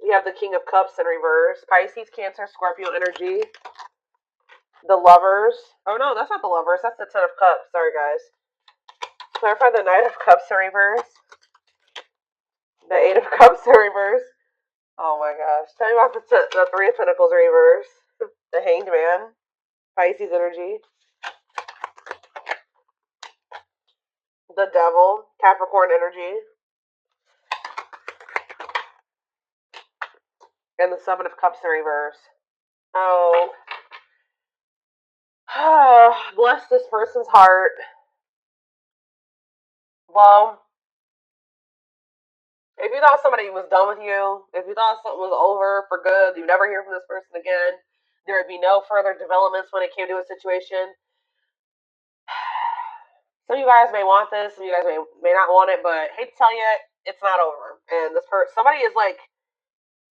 We have the King of Cups in reverse. Pisces, Cancer, Scorpio energy. The Lovers. Oh no, that's not the Lovers. That's the Ten of Cups. Sorry, guys. Clarify the Knight of Cups in reverse. The Eight of Cups in reverse. Oh my gosh. Tell me about the Three of Pentacles in reverse. The Hanged Man. Pisces energy. The Devil. Capricorn energy. And the Seven of Cups in reverse. Oh. Bless this person's heart. Well, if you thought somebody was done with you, if you thought something was over for good, you never hear from this person again, there would be no further developments when it came to a situation. Some of you guys may want this, some of you guys may not want it, but I hate to tell you, it's not over. And this person, somebody is like,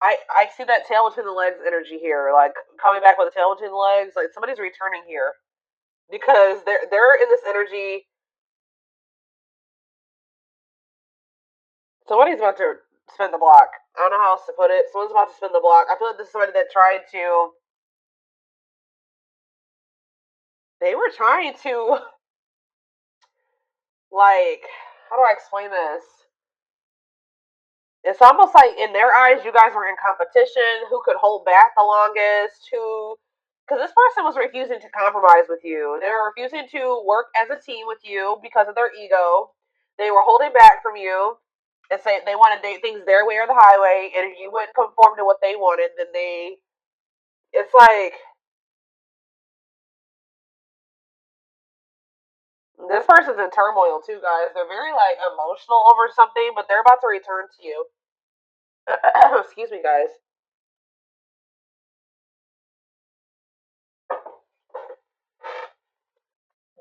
I see that tail between the legs energy here, like coming back with a tail between the legs. Like somebody's returning here because they're in this energy. Somebody's about to spin the block. I don't know how else to put it. Someone's about to spin the block. I feel like this is somebody that tried to. They were trying to, like, how do I explain this? It's almost like in their eyes, you guys were in competition. Who could hold back the longest? Because this person was refusing to compromise with you. They were refusing to work as a team with you because of their ego. They were holding back from you and saying they wanted things their way or the highway. And if you wouldn't conform to what they wanted, then it's like, this person's in turmoil too, guys. They're very like emotional over something, but they're about to return to you. Excuse me, guys.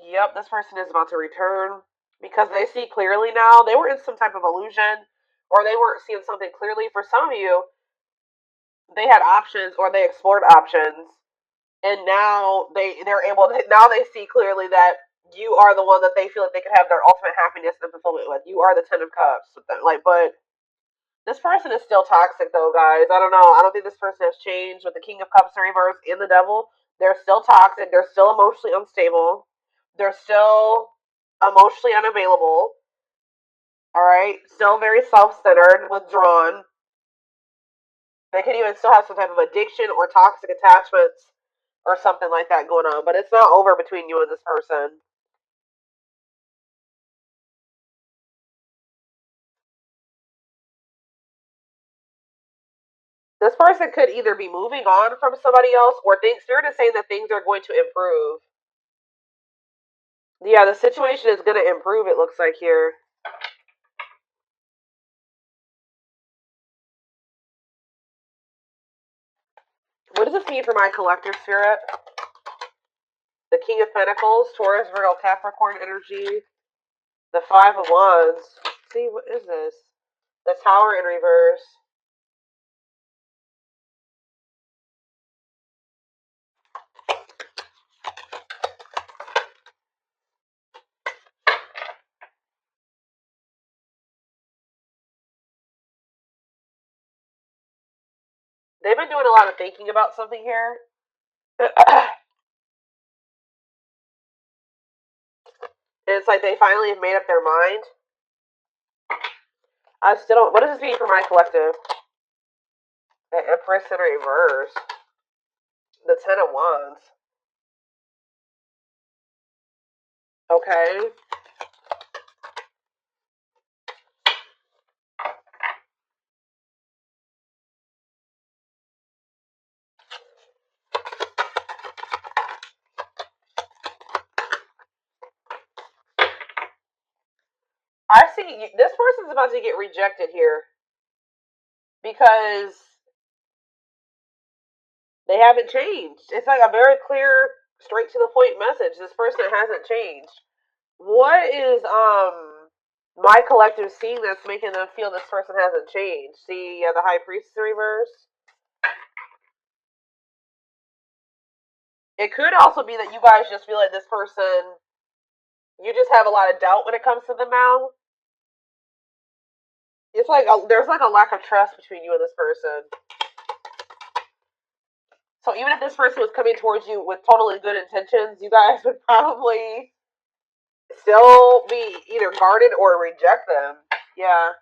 Yep, this person is about to return because they see clearly now. They were in some type of illusion or they weren't seeing something clearly. For some of you, they had options or they explored options. And now they're able to, now they see clearly that you are the one that they feel like they could have their ultimate happiness and fulfillment with. You are the Ten of Cups. Like, but this person is still toxic though, guys. I don't know. I don't think this person has changed with the King of Cups in reverse and the Devil. They're still toxic. They're still emotionally unstable. They're still emotionally unavailable. Alright? Still very self-centered, withdrawn. They could even still have some type of addiction or toxic attachments or something like that going on. But it's not over between you and this person. This person could either be moving on from somebody else or Spirit is saying that things are going to improve. Yeah, the situation is going to improve, it looks like here. What does this mean for my collective spirit? The King of Pentacles, Taurus, Virgo, Capricorn energy. The Five of Wands. See, what is this? The Tower in reverse. They've been doing a lot of thinking about something here. It's like they finally have made up their mind. I still don't. What does this mean for my collective? The Empress in reverse. The Ten of Wands. Okay. I see this person's about to get rejected here because they haven't changed. It's like a very clear, straight to the point message. This person hasn't changed. What is my collective seeing that's making them feel this person hasn't changed? See, the High Priestess in reverse. It could also be that you guys just feel like this person, you just have a lot of doubt when it comes to them now. It's like there's like a lack of trust between you and this person. So even if this person was coming towards you with totally good intentions, you guys would probably still be either guarded or reject them. Yeah.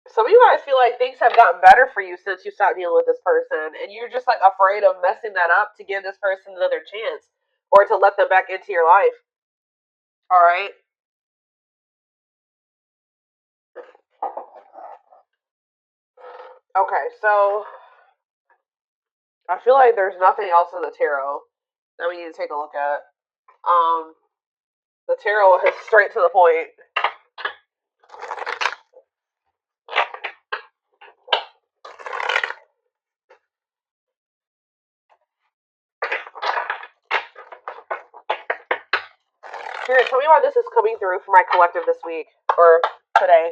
Some of you guys feel like things have gotten better for you since you stopped dealing with this person, and you're just like afraid of messing that up to give this person another chance or to let them back into your life. All right. Okay, so I feel like there's nothing else in the tarot that we need to take a look at. The tarot is straight to the point. Spirit, tell me why this is coming through for my collective this week or today,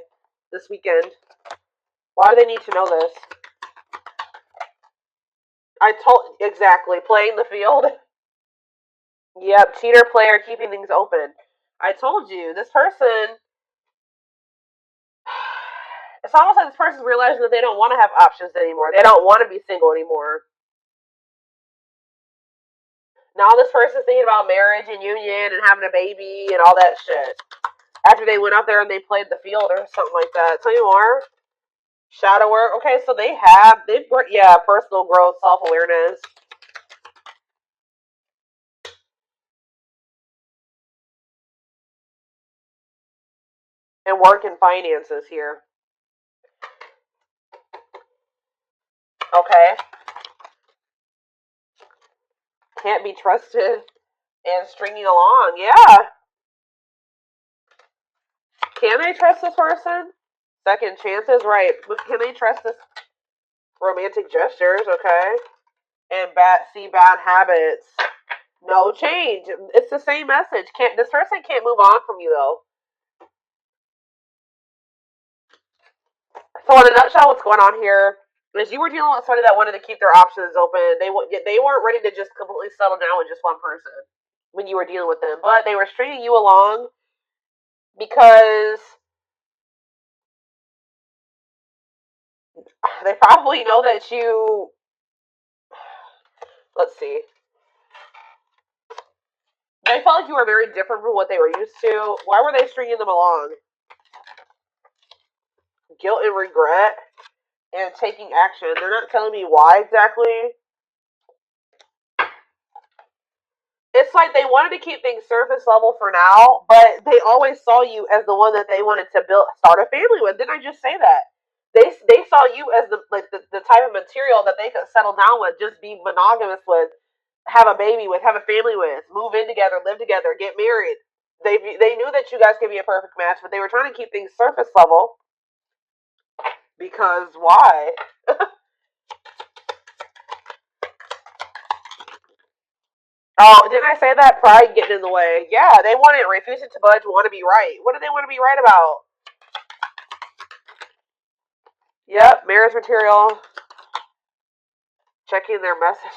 this weekend. Why do they need to know this? I told exactly playing the field. Yep, cheater player keeping things open. I told you this person. It's almost like this person's realizing that they don't want to have options anymore. They don't want to be single anymore. Now this person's thinking about marriage and union and having a baby and all that shit. After they went out there and they played the field or something like that. Tell you more. Shadow work. Okay, so they've worked, yeah, personal growth, self-awareness. And work and finances here. Okay. Can't be trusted and stringing along. Yeah. Can they trust this person? Second chances, right. But can they trust this romantic gestures, okay? And bad habits. No change. It's the same message. This person can't move on from you though. So in a nutshell, what's going on here is you were dealing with somebody that wanted to keep their options open. They weren't ready to just completely settle down with just one person when you were dealing with them, but they were stringing you along because they probably know that you. Let's see. They felt like you were very different from what they were used to. Why were they stringing them along? Guilt and regret and taking action. They're not telling me why exactly. It's like they wanted to keep things surface level for now, but they always saw you as the one that they wanted to start a family with. Didn't I just say that? They saw you as the type of material that they could settle down with, just be monogamous with, have a baby with, have a family with, move in together, live together, get married. They knew that you guys could be a perfect match, but they were trying to keep things surface level. Because why? Oh, didn't I say that? Pride getting in the way. Yeah, they want it, refusing to budge, want to be right. What do they want to be right about? Yep, marriage material. Checking their message.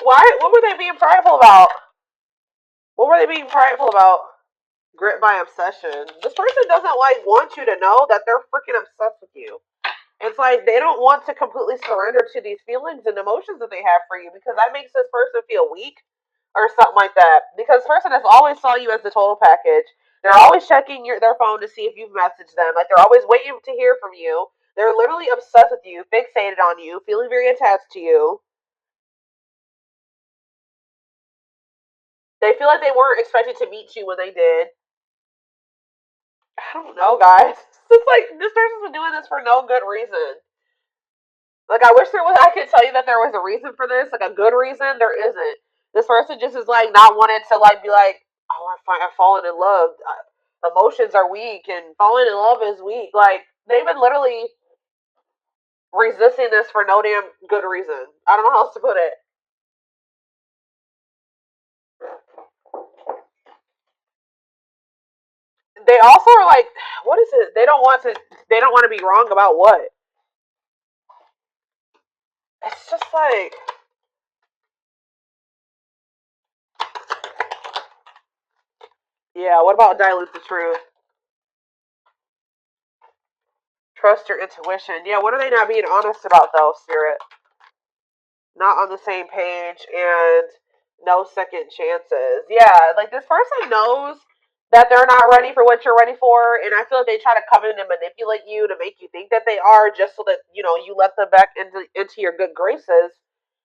Why? What were they being prideful about? What were they being prideful about? Grit by obsession. This person doesn't want you to know that they're freaking obsessed with you. It's like they don't want to completely surrender to these feelings and emotions that they have for you because that makes this person feel weak or something like that. Because this person has always saw you as the total package. They're always checking their phone to see if you've messaged them. Like they're always waiting to hear from you. They're literally obsessed with you, fixated on you, feeling very attached to you. They feel like they weren't expected to meet you when they did. I don't know, guys. It's like this person's been doing this for no good reason. Like I wish there was. I could tell you that there was a reason for this, like a good reason. There isn't. This person just is like not wanting to like be like, oh, I've fallen in love. Emotions are weak, and falling in love is weak. Like they've been literally resisting this for no damn good reason. I don't know how else to put it. They also are like, what is it? They don't want to. They don't want to be wrong about what. It's just like Yeah, what about dilute the truth? Trust your intuition. Yeah, what are they not being honest about though, Spirit? Not on the same page and no second chances. Yeah, like this person knows that they're not ready for what you're ready for, and I feel like they try to come in and manipulate you to make you think that they are, just so that you let them back into your good graces.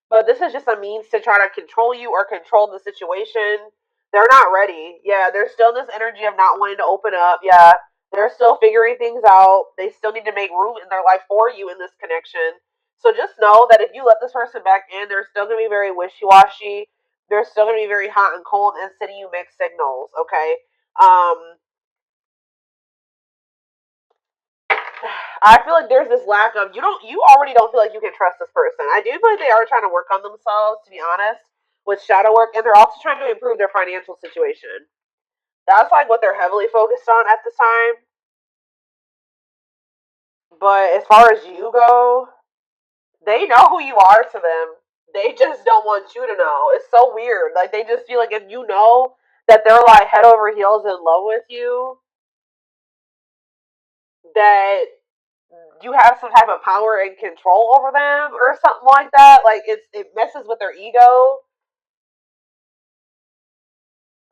But this is just a means to try to control you or control the situation. They're not ready. Yeah, they're still in this energy of not wanting to open up. Yeah, they're still figuring things out. They still need to make room in their life for you in this connection. So just know that if you let this person back in, they're still going to be very wishy washy. They're still going to be very hot and cold and sending you mixed signals. Okay. I feel like there's this lack of you already don't feel like you can trust this person. I do feel like they are trying to work on themselves, to be honest, with shadow work, and they're also trying to improve their financial situation. That's like what they're heavily focused on at this time. But as far as you go, they know who you are to them. They just don't want you to know. It's so weird. Like they just feel like if you know that they're like head over heels in love with you, that you have some type of power and control over them or something like that. Like it messes with their ego.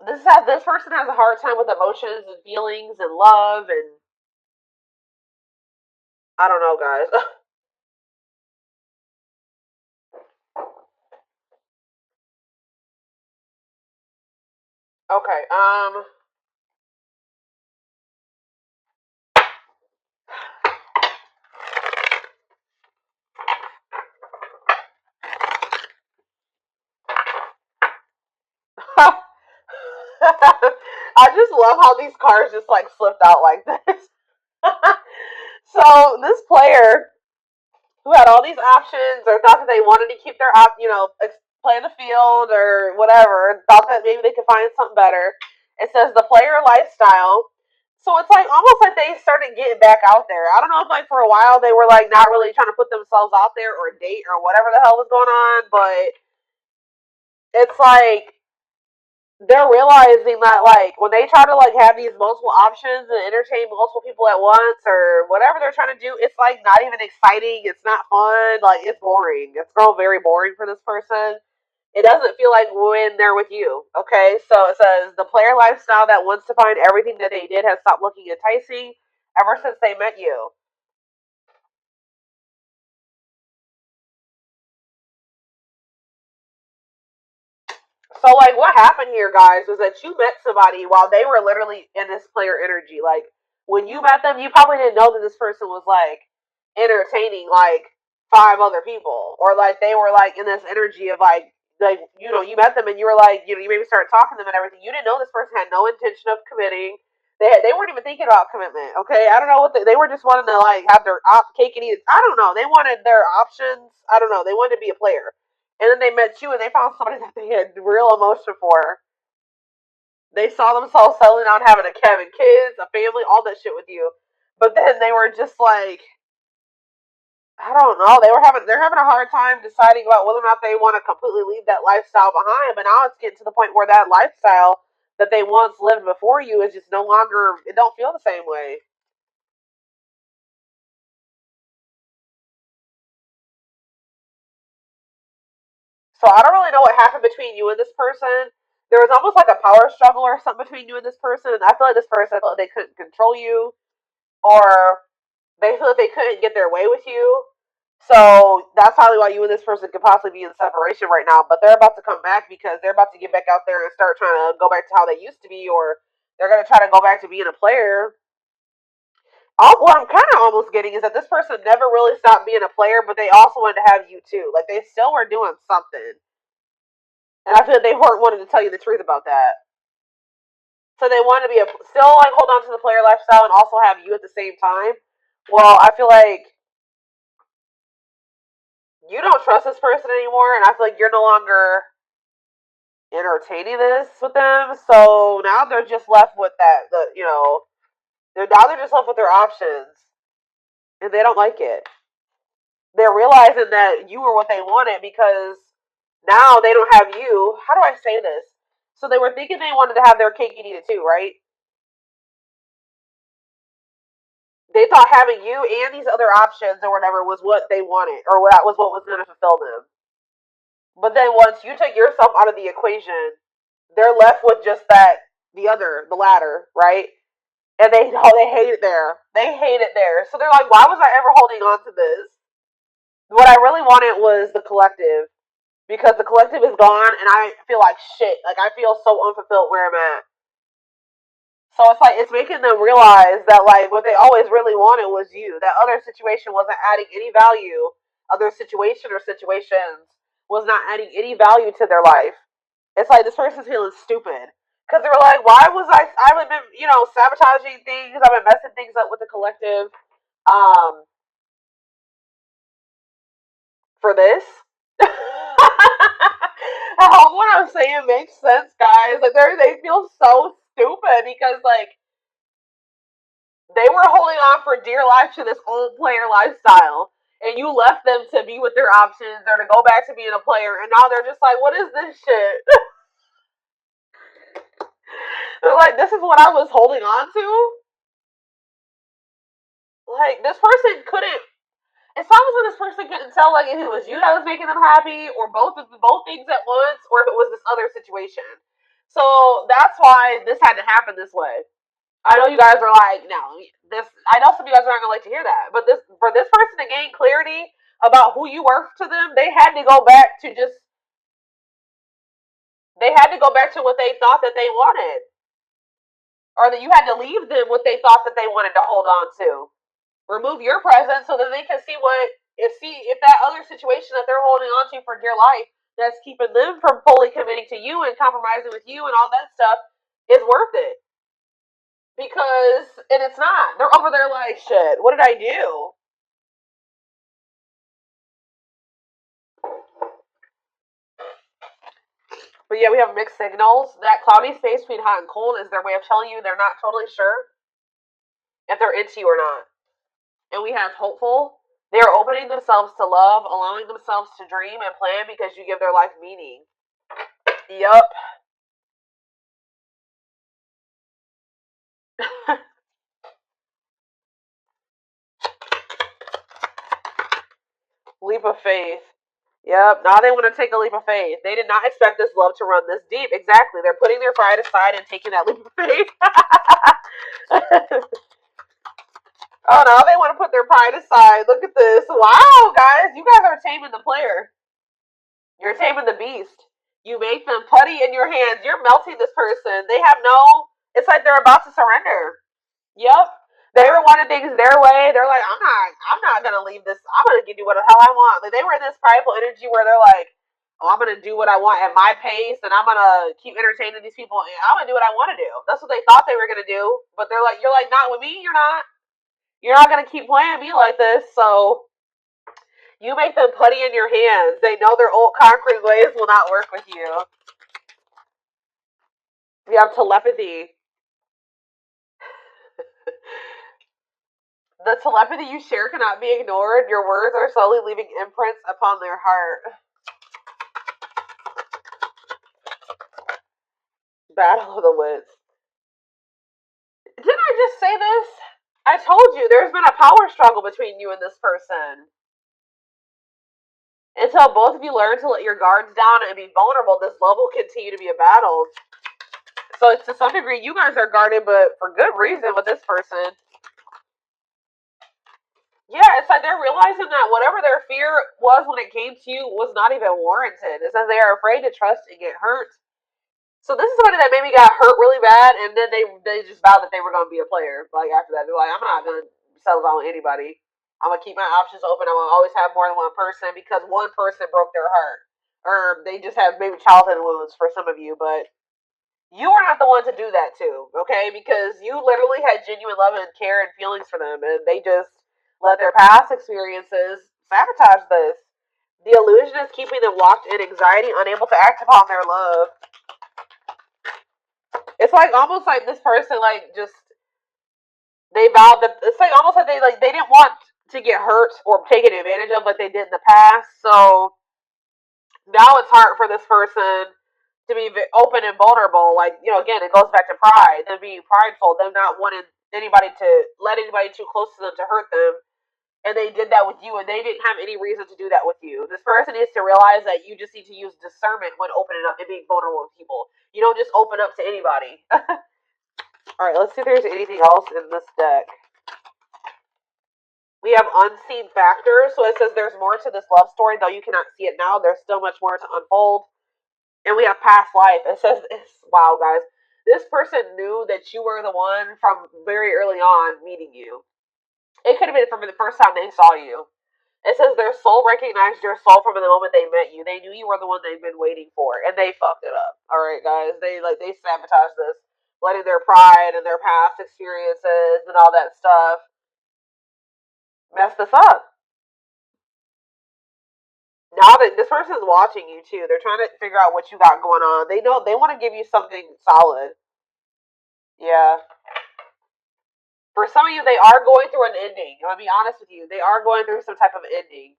This person has a hard time with emotions and feelings and love, and I don't know, guys. Okay. I just love how these cards just like slipped out like this. So this player who had all these options or thought that they wanted to keep their play in the field or whatever, thought that maybe they could find something better. It says the player lifestyle. So it's like almost like they started getting back out there. I don't know if like for a while they were like not really trying to put themselves out there or date or whatever the hell was going on, but it's like they're realizing that like when they try to like have these multiple options and entertain multiple people at once or whatever they're trying to do, it's like not even exciting. It's not fun. Like it's boring. It's grown very boring for this person. It doesn't feel like when they're with you. Okay, so it says the player lifestyle that wants to find everything that they did has stopped looking enticing ever since they met you. So like what happened here, guys, was that you met somebody while they were literally in this player energy. Like when you met them, you probably didn't know that this person was like entertaining like five other people. Or like they were like in this energy of like you met them and you were like, you maybe started talking to them and everything. You didn't know this person had no intention of committing. They weren't even thinking about commitment. Okay, I don't know what they were just wanting to like have their cake and eat it. I don't know. They wanted their options. I don't know. They wanted to be a player. And then they met you and they found somebody that they had real emotion for. They saw themselves settling down, having having kids, a family, all that shit with you. But then they were just like, I don't know. They're having a hard time deciding about whether or not they want to completely leave that lifestyle behind. But now it's getting to the point where that lifestyle that they once lived before you is just no longer. It don't feel the same way. So I don't really know what happened between you and this person. There was almost like a power struggle or something between you and this person. And I feel like this person felt like they couldn't control you, or they feel like they couldn't get their way with you. So that's probably why you and this person could possibly be in separation right now. But they're about to come back because they're about to get back out there and start trying to go back to how they used to be, or they're going to try to go back to being a player. What I'm kind of almost getting is that this person never really stopped being a player, but they also wanted to have you too. Like they still were doing something. And I feel like they weren't wanting to tell you the truth about that. So they wanted to be still like hold on to the player lifestyle and also have you at the same time. Well, I feel like you don't trust this person anymore, and I feel like you're no longer entertaining this with them. So now they're just left with they're just left with their options, and they don't like it. They're realizing that you were what they wanted because now they don't have you. How do I say this? So they were thinking they wanted to have their cake and eat it too, right? They thought having you and these other options or whatever was what they wanted, or that was what was going to fulfill them. But then once you take yourself out of the equation, they're left with just that, the latter, right? And they hate it there. They hate it there. So they're like, why was I ever holding on to this? What I really wanted was the collective, because the collective is gone, and I feel like shit. Like I feel so unfulfilled where I'm at. So it's like it's making them realize that like what they always really wanted was you. That other situation wasn't adding any value. Other situation or situations was not adding any value to their life. It's like this person's feeling stupid because they were like, why was I've been sabotaging things. I've been messing things up with the collective. For this. I hope what I'm saying makes sense, guys. Like they feel so stupid because like they were holding on for dear life to this old player lifestyle, and you left them to be with their options or to go back to being a player, and now they're just like, what is this shit? They're like, this is what I was holding on to? Like, this person couldn't. It's almost like this person couldn't tell, like, if it was you that was making them happy, or both things at once, or if it was this other situation. So that's why this had to happen this way. I know you guys are like, no, this. I know some of you guys aren't gonna like to hear that, but this for this person to gain clarity about who you were to them, they had to go back to what they thought that they wanted, or that you had to leave them what they thought that they wanted to hold on to. Remove your presence so that they can see if that other situation that they're holding on to for dear life that's keeping them from fully committing to you and compromising with you and all that stuff is worth it. Because and it's not. They're over there like, shit, what did I do? But yeah, we have mixed signals. That cloudy space between hot and cold is their way of telling you they're not totally sure if they're into you or not. And we have hopeful. They are opening themselves to love, allowing themselves to dream and plan because you give their life meaning. Yup. Leap of faith. Yep. Now they want to take a leap of faith. They did not expect this love to run this deep. Exactly. They're putting their pride aside and taking that leap of faith. Oh, now they want to put their pride aside. Look at this. Wow, guys. You guys are taming the player. You're taming the beast. You make them putty in your hands. You're melting this person. They have no. It's like they're about to surrender. Yep. They were wanting things their way. They're like, I'm not gonna leave this. I'm gonna do what the hell I want. Like they were in this prideful energy where they're like, oh, I'm gonna do what I want at my pace, and I'm gonna keep entertaining these people. And I'm gonna do what I want to do. That's what they thought they were gonna do. But they're like, you're like, not with me. You're not. You're not gonna keep playing me like this. So you make them putty in your hands. They know their old concrete ways will not work with you. You have telepathy. The telepathy you share cannot be ignored. Your words are slowly leaving imprints upon their heart. Battle of the wits. Didn't I just say this? I told you there's been a power struggle between you and this person. Until both of you learn to let your guards down and be vulnerable, this love will continue to be a battle. So it's to some degree you guys are guarded, but for good reason with this person. Yeah, it's like they're realizing that whatever their fear was when it came to you was not even warranted. It says they are afraid to trust and get hurt. So this is somebody that maybe got hurt really bad, and then they just vowed that they were going to be a player. Like after that, they're like, I'm not going to settle down with anybody. I'm going to keep my options open. I'm going to always have more than one person because one person broke their heart. Or they just have maybe childhood wounds for some of you, but you are not the one to do that to, okay? Because you literally had genuine love and care and feelings for them, and they just let their past experiences sabotage this. The illusion is keeping them locked in anxiety, unable to act upon their love. It's like almost like this person like just they vowed that it's like almost like they didn't want to get hurt or taken advantage of like they did in the past. So now it's hard for this person to be open and vulnerable. Like, again, it goes back to pride, them being prideful, them not wanting anybody to let anybody too close to them to hurt them. And they did that with you, and they didn't have any reason to do that with you. This person needs to realize that you just need to use discernment when opening up and being vulnerable with people. You don't just open up to anybody. All right, let's see if there's anything else in this deck. We have unseen factors. So it says there's more to this love story, though you cannot see it now. There's still much more to unfold. And we have past life. It says, wow, guys. This person knew that you were the one from very early on meeting you. It could have been from the first time they saw you. It says their soul recognized your soul from the moment they met you. They knew you were the one they've been waiting for, and they fucked it up. All right, guys. They sabotaged this, letting their pride and their past experiences and all that stuff mess this up. Now that this person's watching you too, they're trying to figure out what you got going on. They know they want to give you something solid. Yeah. For some of you, they are going through an ending. I'm gonna be honest with you. They are going through some type of ending.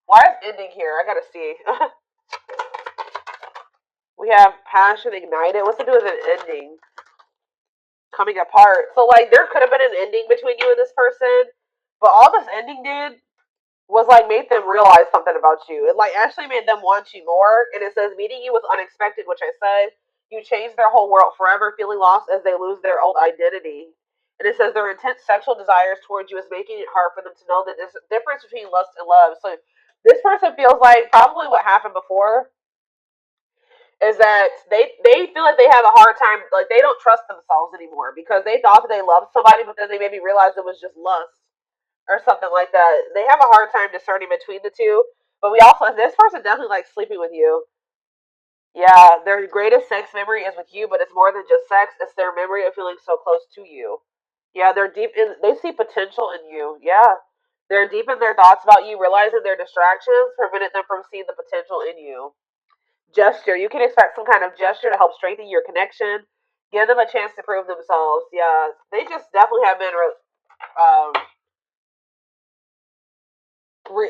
Why is ending here? I gotta see. We have passion ignited. What's to do with an ending? Coming apart. So, like, there could have been an ending between you and this person, but all this ending did was, like, made them realize something about you. It, like, actually made them want you more. And it says, meeting you was unexpected, which I said. You changed their whole world forever, feeling lost as they lose their old identity. And it says their intense sexual desires towards you is making it hard for them to know that there's a difference between lust and love. So this person feels like probably what happened before is that they feel like they have a hard time, like they don't trust themselves anymore because they thought that they loved somebody, but then they maybe realized it was just lust or something like that. They have a hard time discerning between the two. But we also, this person definitely likes sleeping with you. Yeah, their greatest sex memory is with you, but it's more than just sex. It's their memory of feeling so close to you. Yeah, they're deep in, they see potential in you. Yeah. They're deep in their thoughts about you, realizing their distractions prevented them from seeing the potential in you. Gesture. You can expect some kind of gesture to help strengthen your connection. Give them a chance to prove themselves. Yeah, they just definitely have been um,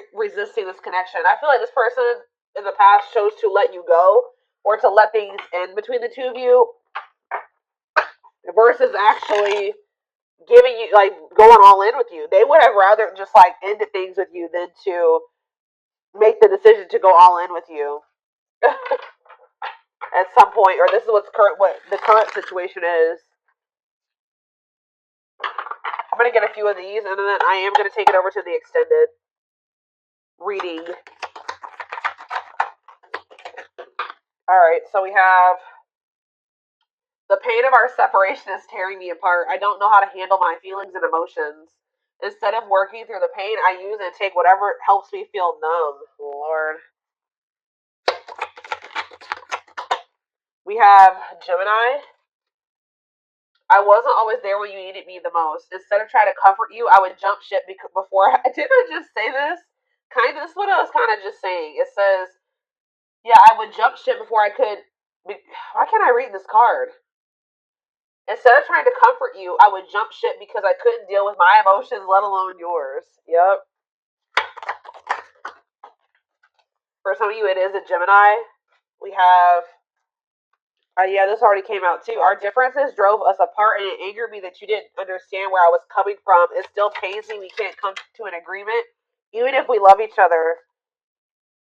resisting this connection. I feel like this person in the past chose to let you go or to let things end between the two of you versus actually giving you, like, going all in with you. They would have rather just, like, ended things with you than to make the decision to go all in with you at some point, or this is what the current situation is. I'm going to get a few of these, and then I am going to take it over to the extended reading. Alright, so we have the pain of our separation is tearing me apart. I don't know how to handle my feelings and emotions. Instead of working through the pain, I use and take whatever helps me feel numb. Lord. We have Gemini. I wasn't always there when you needed me the most. Instead of trying to comfort you, I would jump ship before. Didn't I just say this? This is what I was kind of just saying. It says, yeah, I would jump ship before I could. Why can't I read this card? Instead of trying to comfort you, I would jump ship because I couldn't deal with my emotions, let alone yours. Yep. For some of you, it is a Gemini. We have, yeah, this already came out too. Our differences drove us apart, and it angered me that you didn't understand where I was coming from. It still pains me we can't come to an agreement, even if we love each other.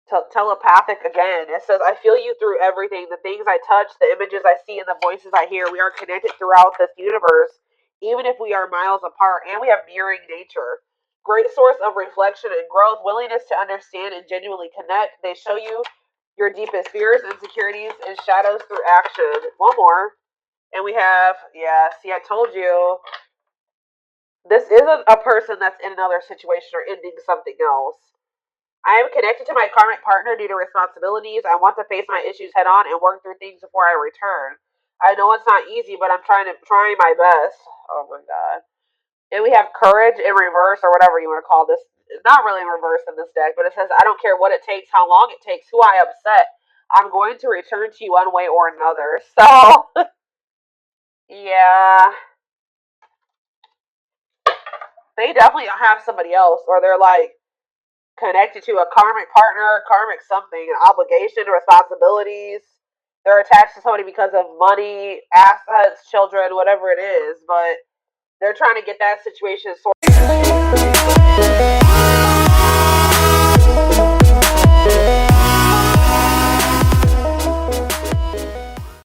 Telepathic again. It says, I feel you through everything. The things I touch, the images I see, and the voices I hear. We are connected throughout this universe, even if we are miles apart, and we have mirroring nature. Great source of reflection and growth, willingness to understand and genuinely connect. They show you your deepest fears, insecurities, and shadows through action. One more. And we have, yeah, see, I told you. This isn't a person that's in another situation or ending something else. I am connected to my karmic partner due to responsibilities. I want to face my issues head on and work through things before I return. I know it's not easy, but I'm trying my best. Oh my god. And we have courage in reverse, or whatever you want to call this. It's not really in reverse in this deck, but it says, I don't care what it takes, how long it takes, who I upset. I'm going to return to you one way or another. So, yeah. They definitely have somebody else, or they're like connected to a karmic partner, karmic something, an obligation, responsibilities. They're attached to somebody because of money, assets, children, whatever it is, but they're trying to get that situation sorted.